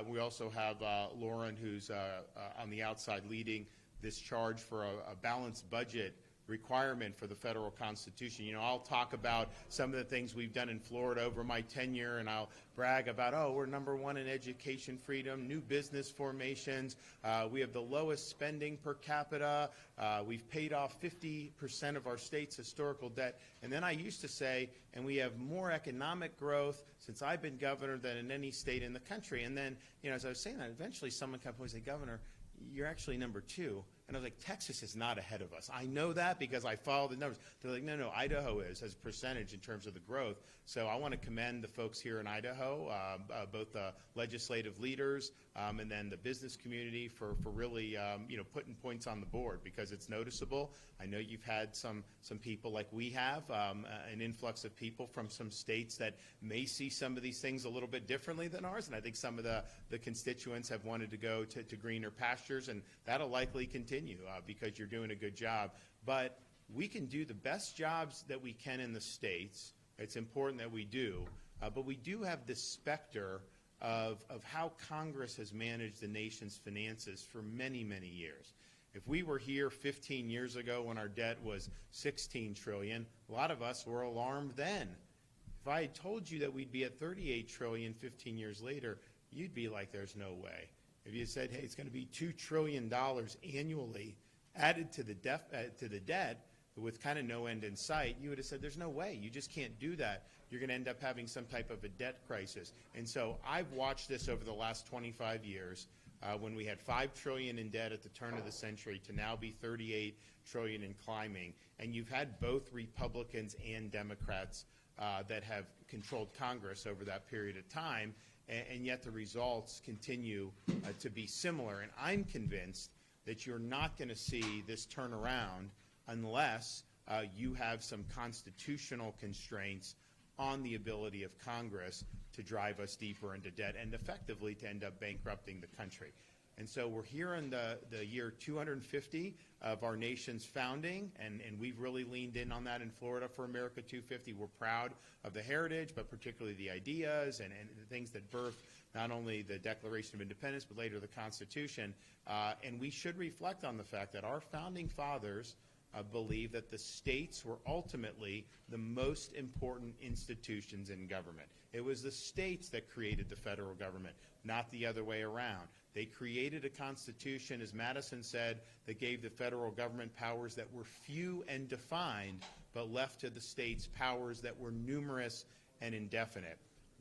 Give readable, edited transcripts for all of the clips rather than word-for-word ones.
We also have Lauren, who's on the outside leading this charge for a balanced budget requirement for the federal Constitution. You know, I'll talk about some of the things we've done in Florida over my tenure, and I'll brag about, oh, we're #1 in education freedom, new business formations, we have the lowest spending per capita, we've paid off 50% of our state's historical debt. And then I used to say, and we have more economic growth since I've been governor than in any state in the country. And then, you know, as I was saying that, eventually someone comes and says, Governor, you're actually #2. And I was like, Texas is not ahead of us. I know that because I follow the numbers. They're like, no, Idaho is as a percentage in terms of the growth. So I want to commend the folks here in Idaho, both the legislative leaders and then the business community for really, you know, putting points on the board because it's noticeable. I know you've had some people like we have, an influx of people from some states that may see some of these things a little bit differently than ours. And I think some of the constituents have wanted to go to greener pastures, and that'll likely continue. Because you're doing a good job. But we can do the best jobs that we can in the states. It's important that we do. But we do have this specter of how Congress has managed the nation's finances for many, many years. If we were here 15 years ago when our debt was $16 trillion, a lot of us were alarmed then. If I had told you that we'd be at $38 trillion 15 years later, you'd be like, there's no way. If you said, hey, it's going to be $2 trillion annually added to the debt with kind of no end in sight, you would have said, there's no way. You just can't do that. You're going to end up having some type of a debt crisis. And so I've watched this over the last 25 years when we had $5 trillion in debt at the turn of the century to now be $38 trillion and climbing. And you've had both Republicans and Democrats that have controlled Congress over that period of time. And yet the results continue to be similar. And I'm convinced that you're not going to see this turnaround unless you have some constitutional constraints on the ability of Congress to drive us deeper into debt and effectively to end up bankrupting the country. And so we're here in the year 250 of our nation's founding, and we've really leaned in on that in Florida for America 250. We're proud of the heritage, but particularly the ideas and the things that birthed not only the Declaration of Independence, but later the Constitution. And we should reflect on the fact that our founding fathers believe that the states were ultimately the most important institutions in government. It was the states that created the federal government, not the other way around. They created a constitution, as Madison said, that gave the federal government powers that were few and defined, but left to the states powers that were numerous and indefinite.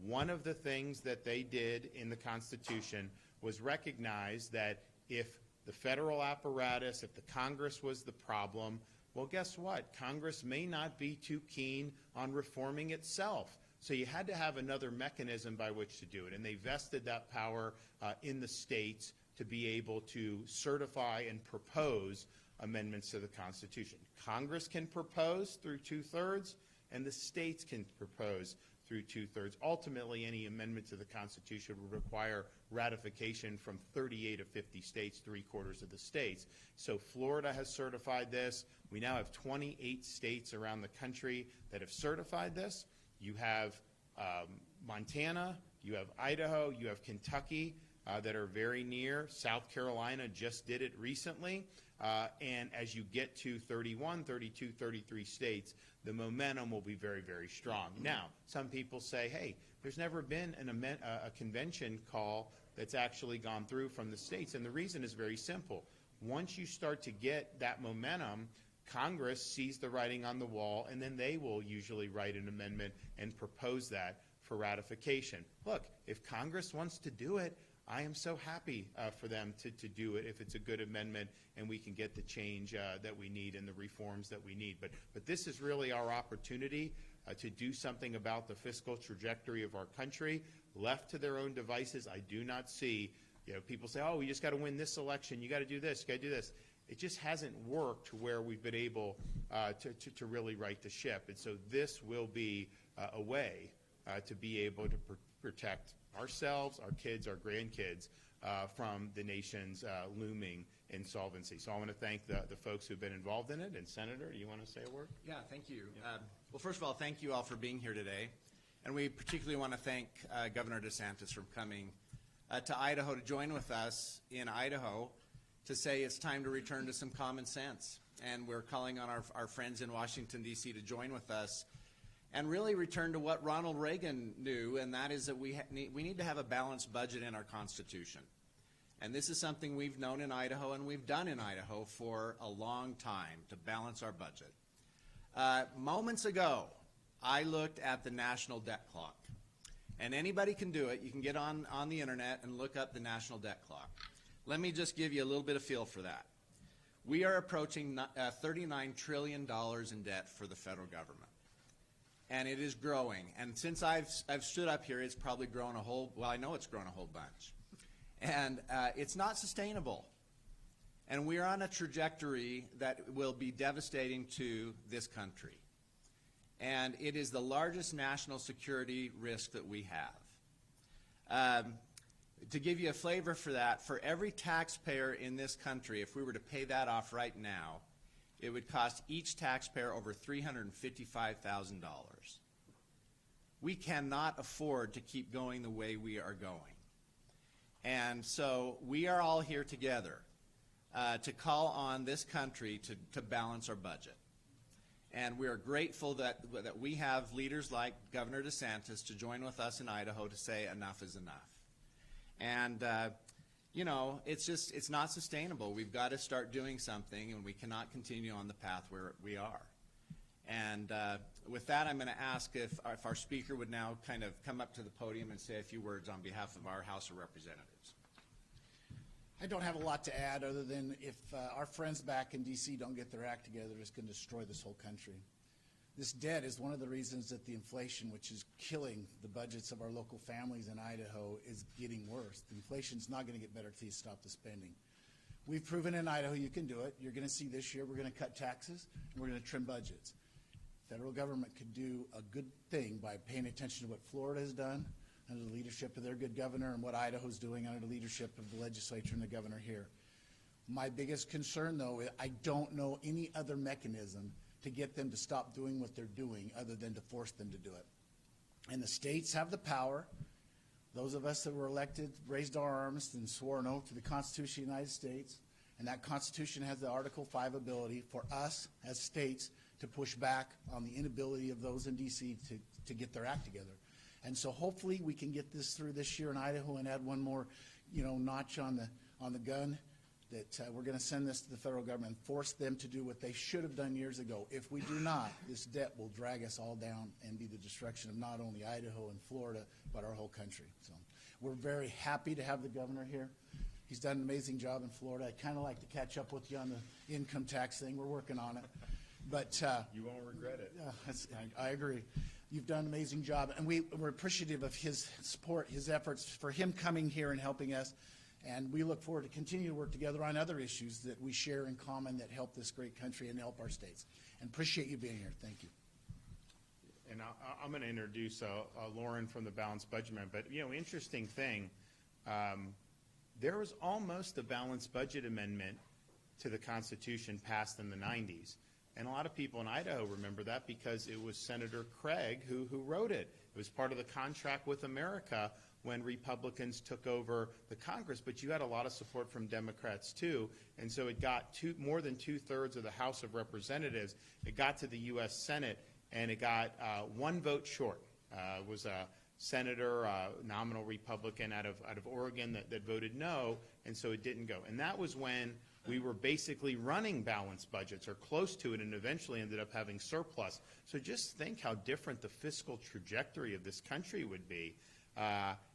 One of the things that they did in the Constitution was recognize that if the federal apparatus, if the Congress was the problem, well, guess what? Congress may not be too keen on reforming itself. So you had to have another mechanism by which to do it. And they vested that power in the states to be able to certify and propose amendments to the Constitution. Congress can propose through 2/3, and the states can propose through 2/3. Ultimately, any amendment to the Constitution would require ratification from 38 of 50 states, 3/4 of the states. So Florida has certified this. We now have 28 states around the country that have certified this. You have Montana, you have Idaho, you have Kentucky that are very near. South Carolina just did it recently. And as you get to 31, 32, 33 states, the momentum will be very, very strong. Now, some people say, hey, there's never been a convention call that's actually gone through from the states. And the reason is very simple. Once you start to get that momentum, Congress sees the writing on the wall, and then they will usually write an amendment and propose that for ratification. Look, if Congress wants to do it, I am so happy for them to do it if it's a good amendment and we can get the change that we need and the reforms that we need. But this is really our opportunity to do something about the fiscal trajectory of our country. Left to their own devices, I do not see, people say, oh, we just got to win this election, you got to do this, you got to do this. It just hasn't worked where we've been able to really right the ship. And so this will be a way to be able to protect ourselves, our kids, our grandkids from the nation's looming insolvency. So I want to thank the folks who've been involved in it. And Senator, you want to say a word? Yeah, thank you. Well, first of all, thank you all for being here today. And we particularly want to thank Governor DeSantis for coming to Idaho to join with us in Idaho to say it's time to return to some common sense. And we're calling on our friends in Washington, D.C. to join with us and really return to what Ronald Reagan knew, and that is that we need to have a balanced budget in our Constitution. And this is something we've known in Idaho and we've done in Idaho for a long time, to balance our budget. Moments ago, I looked at the national debt clock. And anybody can do it. You can get on the internet and look up the national debt clock. Let me just give you a little bit of feel for that. We are approaching $39 trillion in debt for the federal government. And it is growing. And since I've stood up here, it's probably grown I know it's grown a whole bunch. And it's not sustainable. And we're on a trajectory that will be devastating to this country. And it is the largest national security risk that we have. To give you a flavor for that, for every taxpayer in this country, if we were to pay that off right now, it would cost each taxpayer over $355,000. We cannot afford to keep going the way we are going. And so we are all here together to call on this country to balance our budget. And we are grateful that we have leaders like Governor DeSantis to join with us in Idaho to say enough is enough. And, you know, it's not sustainable. We've got to start doing something, and we cannot continue on the path where we are. And with that, I'm going to ask if our speaker would now kind of come up to the podium and say a few words on behalf of our House of Representatives. I don't have a lot to add other than if our friends back in D.C. don't get their act together, it's going to destroy this whole country. This debt is one of the reasons that the inflation, which is killing the budgets of our local families in Idaho, is getting worse. The inflation's not going to get better until you stop the spending. We've proven in Idaho you can do it. You're going to see this year we're going to cut taxes and we're going to trim budgets. Federal government could do a good thing by paying attention to what Florida has done under the leadership of their good governor and what Idaho's doing under the leadership of the legislature and the governor here. My biggest concern, though, is I don't know any other mechanism to get them to stop doing what they're doing other than to force them to do it. And the states have the power. Those of us that were elected raised our arms and swore an oath to the Constitution of the United States, and that Constitution has the Article 5 ability for us as states to push back on the inability of those in D.C. to get their act together. And so hopefully we can get this through this year in Idaho and add one more, notch on the gun, that we're going to send this to the federal government and force them to do what they should have done years ago. If we do not, this debt will drag us all down and be the destruction of not only Idaho and Florida, but our whole country. So we're very happy to have the governor here. He's done an amazing job in Florida. I'd kind of like to catch up with you on the income tax thing. We're working on it. But you won't regret it. I agree. You've done an amazing job, and we're appreciative of his support, his efforts, for him coming here and helping us. And we look forward to continue to work together on other issues that we share in common that help this great country and help our states. And appreciate you being here. Thank you. And I'm going to introduce Lauren from the Balanced Budget Amendment. But, interesting thing, there was almost a balanced budget amendment to the Constitution passed in the 90s. And a lot of people in Idaho remember that because it was Senator Craig who wrote it. It was part of the contract with America when Republicans took over the Congress, but you had a lot of support from Democrats too, and so it got more than 2/3 of the House of Representatives. It got to the U.S. Senate, and it got one vote short. It was a senator, nominal Republican out of Oregon that voted no, and so it didn't go. And that was when we were basically running balanced budgets or close to it, and eventually ended up having surplus. So just think how different the fiscal trajectory of this country would be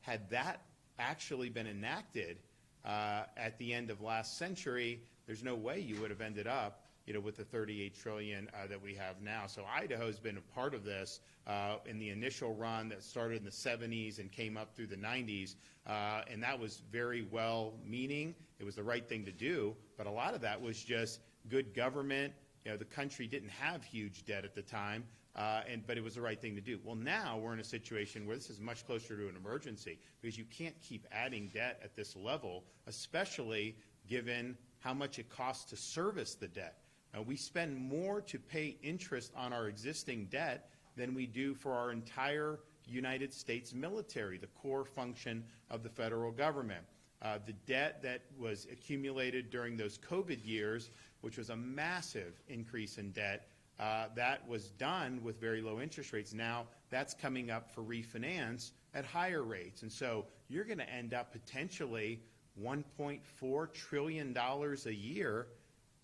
had that actually been enacted at the end of last century. There's no way you would have ended up with the $38 trillion that we have now. So Idaho's been a part of this in the initial run that started in the 70s and came up through the 90s, and that was very well-meaning. It was the right thing to do, but a lot of that was just good government. The country didn't have huge debt at the time, but it was the right thing to do. Well, now we're in a situation where this is much closer to an emergency because you can't keep adding debt at this level, especially given how much it costs to service the debt. We spend more to pay interest on our existing debt than we do for our entire United States military, the core function of the federal government. The debt that was accumulated during those COVID years, which was a massive increase in debt, that was done with very low interest rates. Now that's coming up for refinance at higher rates. And so you're going to end up potentially $1.4 trillion a year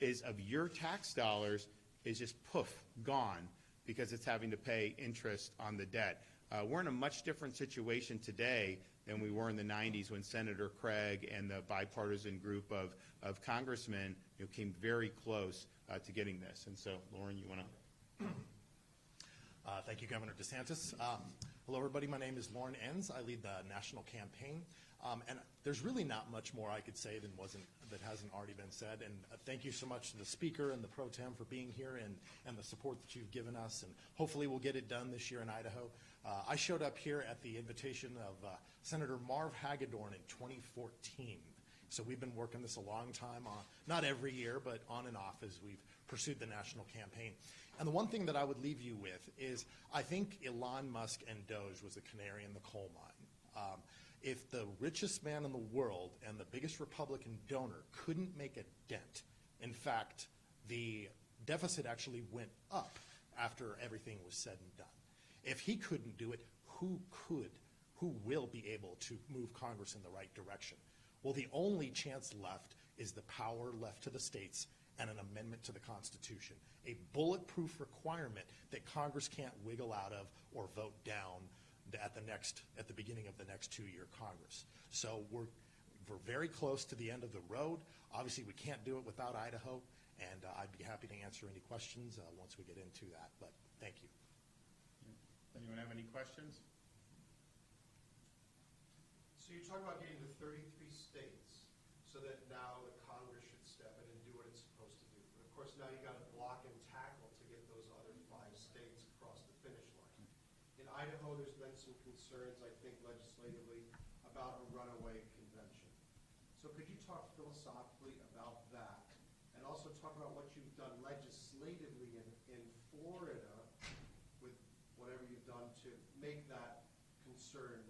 of your tax dollars is just poof, gone, because it's having to pay interest on the debt. We're in a much different situation today than we were in the 90s when Senator Craig and the bipartisan group of congressmen came very close to getting this. And so, Lauren, you want to? Thank you, Governor DeSantis. Hello, everybody. My name is Lauren Enns. I lead the national campaign. And there's really not much more I could say that hasn't already been said. And thank you so much to the Speaker and the Pro Tem for being here and the support that you've given us. And hopefully we'll get it done this year in Idaho. I showed up here at the invitation of Senator Marv Hagedorn in 2014. So we've been working this a long time, not every year, but on and off as we've pursued the national campaign. And the one thing that I would leave you with is I think Elon Musk and Doge was a canary in the coal mine. If the richest man in the world and the biggest Republican donor couldn't make a dent, in fact, the deficit actually went up after everything was said and done. If he couldn't do it, who could? Who will be able to move Congress in the right direction? Well, the only chance left is the power left to the states and an amendment to the Constitution, a bulletproof requirement that Congress can't wiggle out of or vote down at the beginning of the next 2-year Congress. So we're very close to the end of the road. Obviously, we can't do it without Idaho, and I'd be happy to answer any questions once we get into that. But thank you. Anyone have any questions? So you talk about getting to 33 states so that now the Congress should step in and do what it's supposed to do. But of course, now you got to block and tackle to get those other 5 states across the finish line. In Idaho, there's been some concerns, I think, legislatively about a runaway convention. So could you talk philosophically about that and also talk about what you've done legislatively in Florida with whatever you've done to make that concern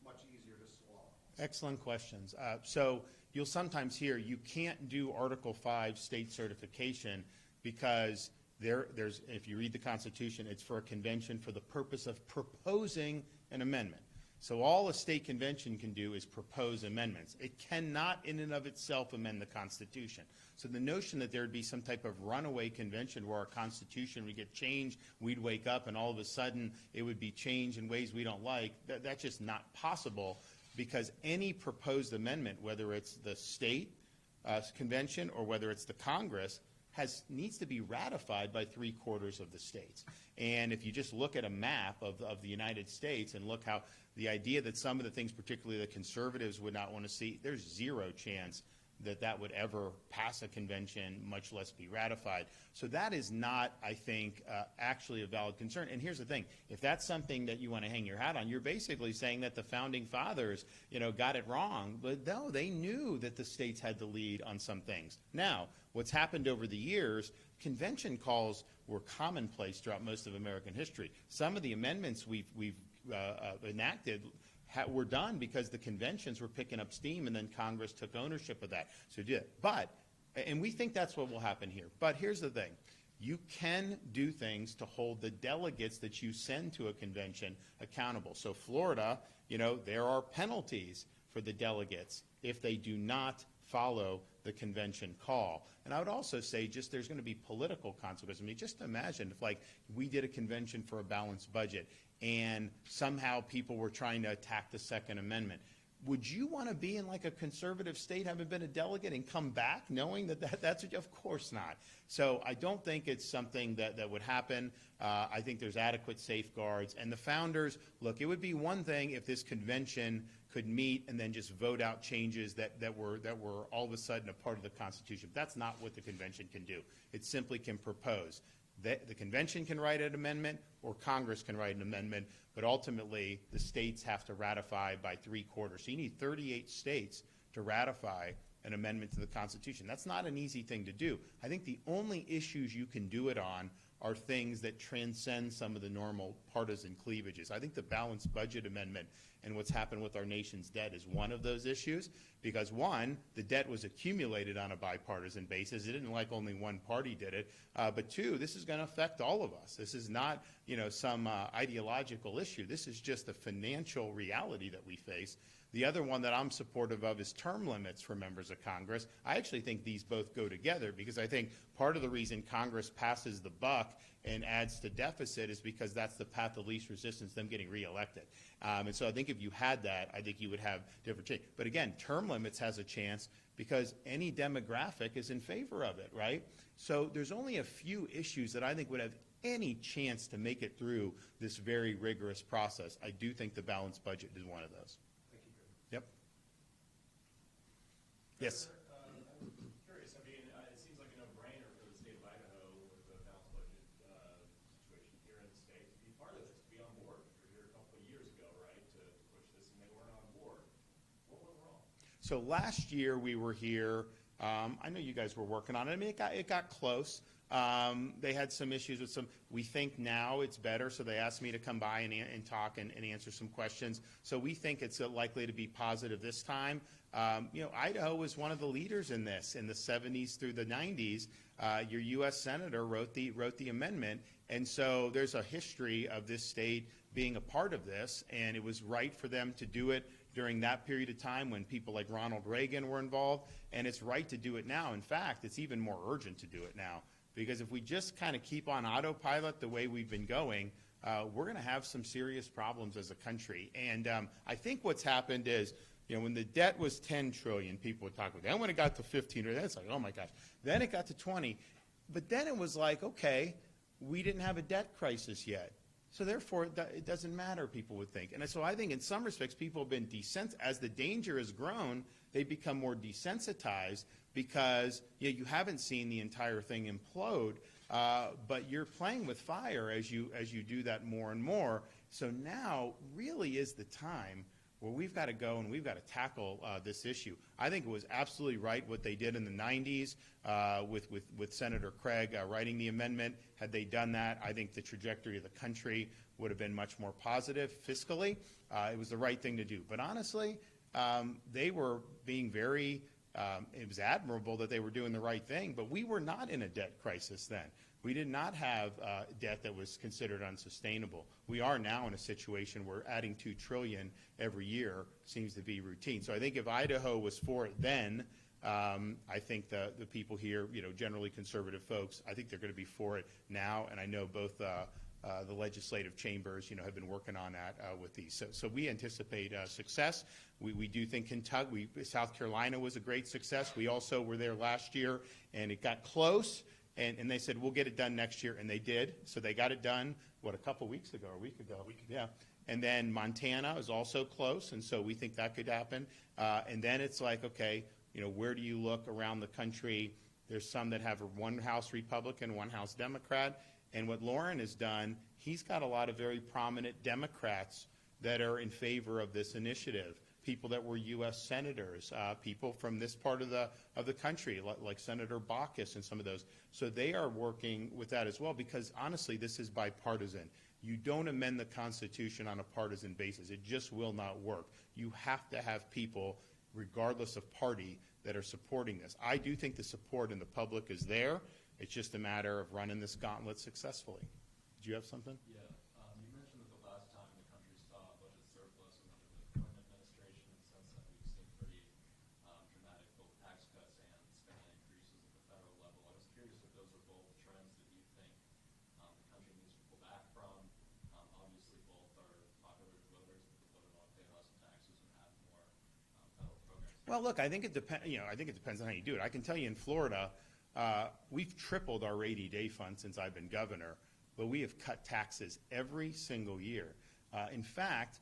much easier to swallow? Excellent questions. So you'll sometimes hear you can't do Article 5 state certification because there's, if you read the Constitution, it's for a convention for the purpose of proposing an amendment. So all a state convention can do is propose amendments. It cannot in and of itself amend the Constitution. So the notion that there would be some type of runaway convention where our Constitution would get changed, we'd wake up and all of a sudden it would be changed in ways we don't like, that's just not possible, because any proposed amendment, whether it's the state convention or whether it's the Congress, needs to be ratified by 3/4 of the states. And if you just look at a map of the United States and look how the idea that some of the things, particularly the conservatives, would not want to see, there's zero chance that would ever pass a convention, much less be ratified. So that is not, I think, actually a valid concern. And here's the thing. If that's something that you want to hang your hat on, you're basically saying that the Founding Fathers, got it wrong. But no, they knew that the states had the lead on some things. Now, what's happened over the years, convention calls were commonplace throughout most of American history. Some of the amendments we've enacted were done because the conventions were picking up steam, and then Congress took ownership of that. So did it. And we think that's what will happen here. But here's the thing. You can do things to hold the delegates that you send to a convention accountable. So Florida, there are penalties for the delegates if they do not follow the convention call. And I would also say there's going to be political consequences. I mean, just imagine if we did a convention for a balanced budget and somehow people were trying to attack the Second Amendment. Would you want to be in a conservative state, having been a delegate, and come back knowing that's of course not. So I don't think it's something that would happen. I think there's adequate safeguards. And the founders, look, it would be one thing if this convention could meet and then just vote out changes that were all of a sudden a part of the Constitution. But that's not what the convention can do. It simply can propose. The convention can write an amendment or Congress can write an amendment, but ultimately the states have to ratify by 3/4. So you need 38 states to ratify an amendment to the Constitution. That's not an easy thing to do. I think the only issues you can do it on are things that transcend some of the normal partisan cleavages. I think the balanced budget amendment and what's happened with our nation's debt is one of those issues, because one, the debt was accumulated on a bipartisan basis. It didn't like only one party did it. But two, this is going to affect all of us. This is not, some ideological issue. This is just a financial reality that we face. The other one that I'm supportive of is term limits for members of Congress. I actually think these both go together, because I think part of the reason Congress passes the buck and adds to deficit is because that's the path of least resistance, them getting reelected. And so I think if you had that, I think you would have different change. But again, term limits has a chance because any demographic is in favor of it, right? So there's only a few issues that I think would have any chance to make it through this very rigorous process. I do think the balanced budget is one of those. Yep. Yes. I'm curious. I mean, it seems like a no-brainer for the state of Idaho with the balanced budget situation here in the state to be part of this, to be on board. We were here a couple of years ago, right, to push this, and they weren't on board. What went wrong? So last year we were here. I know you guys were working on it. I mean, it got close. They had some issues with some. We think now it's better, so they asked me to come by and talk and answer some questions. So we think it's likely to be positive this time. Idaho was one of the leaders in this in the 70s through the 90s. Your U.S. Senator wrote the amendment, and so there's a history of this state being a part of this, and it was right for them to do it during that period of time when people like Ronald Reagan were involved, and it's right to do it now. In fact, it's even more urgent to do it now, because if we just kind of keep on autopilot the way we've been going, we're going to have some serious problems as a country. And I think what's happened is, when the debt was 10 trillion, people would talk about it. Then when it got to 15, then it's like, oh my gosh. Then it got to 20. But then it was like, okay, we didn't have a debt crisis yet. So therefore, it doesn't matter, people would think. And so I think in some respects, people have been as the danger has grown, they've become more desensitized because you haven't seen the entire thing implode, but you're playing with fire as you do that more and more. So now really is the time where we've got to go and we've got to tackle this issue. I think it was absolutely right what they did in the 90s with Senator Craig writing the amendment. Had they done that, I think the trajectory of the country would have been much more positive fiscally. It was the right thing to do. But honestly, they were being very, it was admirable that they were doing the right thing, but we were not in a debt crisis then. We did not have debt that was considered unsustainable. We are now in a situation where adding $2 trillion every year seems to be routine. So I think if Idaho was for it then, I think the people here, generally conservative folks, I think they're going to be for it now. And I know both the legislative chambers, have been working on that with these. So we anticipate success. We do think South Carolina was a great success. We also were there last year, and it got close. And they said, we'll get it done next year, and they did. So they got it done, a couple weeks ago, or a week ago? Yeah. And then Montana is also close, and so we think that could happen. And then it's like, okay, where do you look around the country? There's some that have one House Republican, one House Democrat. And what Lauren has done, he's got a lot of very prominent Democrats that are in favor of this initiative. People that were U.S. senators, people from this part of the country, like Senator Baucus and some of those. So they are working with that as well, because honestly, this is bipartisan. You don't amend the Constitution on a partisan basis. It just will not work. You have to have people, regardless of party, that are supporting this. I do think the support in the public is there. It's just a matter of running this gauntlet successfully. Do you have something? Yeah. You mentioned that the last time the country saw a budget surplus was under the Clinton administration, and since then we've seen pretty dramatic both tax cuts and spending increases at the federal level. I was curious if those are both trends that you think the country needs to pull back from. Obviously, both are popular to voters. People want to pay less in taxes and have more federal programs. Well, look, I think it depends. I think it depends on how you do it. I can tell you in Florida, we've tripled our rainy day fund since I've been governor, but we have cut taxes every single year. In fact,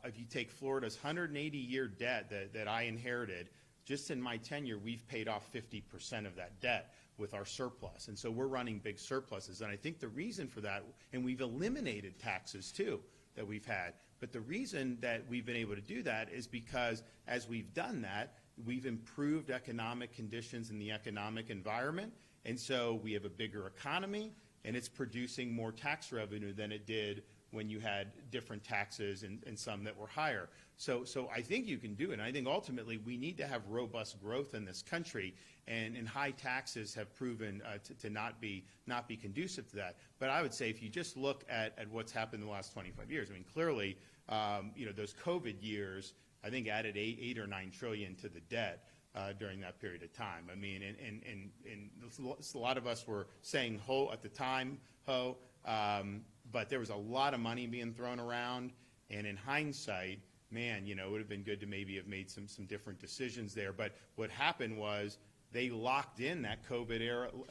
if you take Florida's 180-year debt that I inherited, just in my tenure, we've paid off 50% of that debt with our surplus. And so we're running big surpluses. And I think the reason for that, and we've eliminated taxes too that we've had, but the reason that we've been able to do that is because as we've done that, we've improved economic conditions in the economic environment. And so we have a bigger economy. and it's producing more tax revenue than it did when you had different taxes and some that were higher. So I think you can do it. And I think ultimately we need to have robust growth in this country, and high taxes have proven to not be conducive to that. But I would say if you just look at what's happened in the last 25 years, I mean, clearly, those COVID years, I think added 8 or 9 trillion to the debt during that period of time. I mean, and a lot of us were saying ho at the time, ho, but there was a lot of money being thrown around, and in hindsight, man, it would have been good to maybe have made some different decisions there. But what happened was they locked in that COVID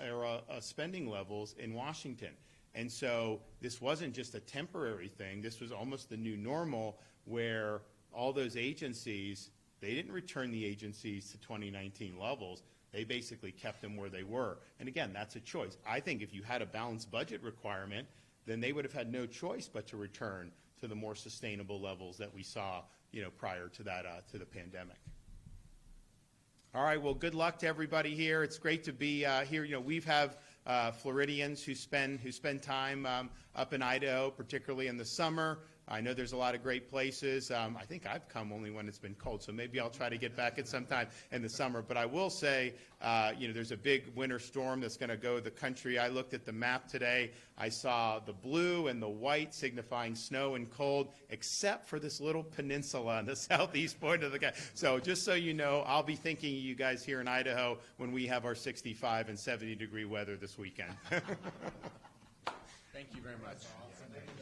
era spending levels in Washington. And so this wasn't just a temporary thing. This was almost the new normal, where all those agencies, they didn't return the agencies to 2019 levels. They basically kept them where they were. And again, that's a choice. I think if you had a balanced budget requirement, then they would have had no choice but to return to the more sustainable levels that we saw, prior to that, to the pandemic. All right, well, good luck to everybody here. It's great to be here. We have Floridians who spend time up in Idaho, particularly in the summer. I know there's a lot of great places. I think I've come only when it's been cold, so maybe I'll try to get back at some time in the summer. But I will say, there's a big winter storm that's going to go the country. I looked at the map today. I saw the blue and the white signifying snow and cold, except for this little peninsula on the southeast point of the country. So just so you know, I'll be thinking of you guys here in Idaho when we have our 65 and 70-degree weather this weekend. Thank you very much.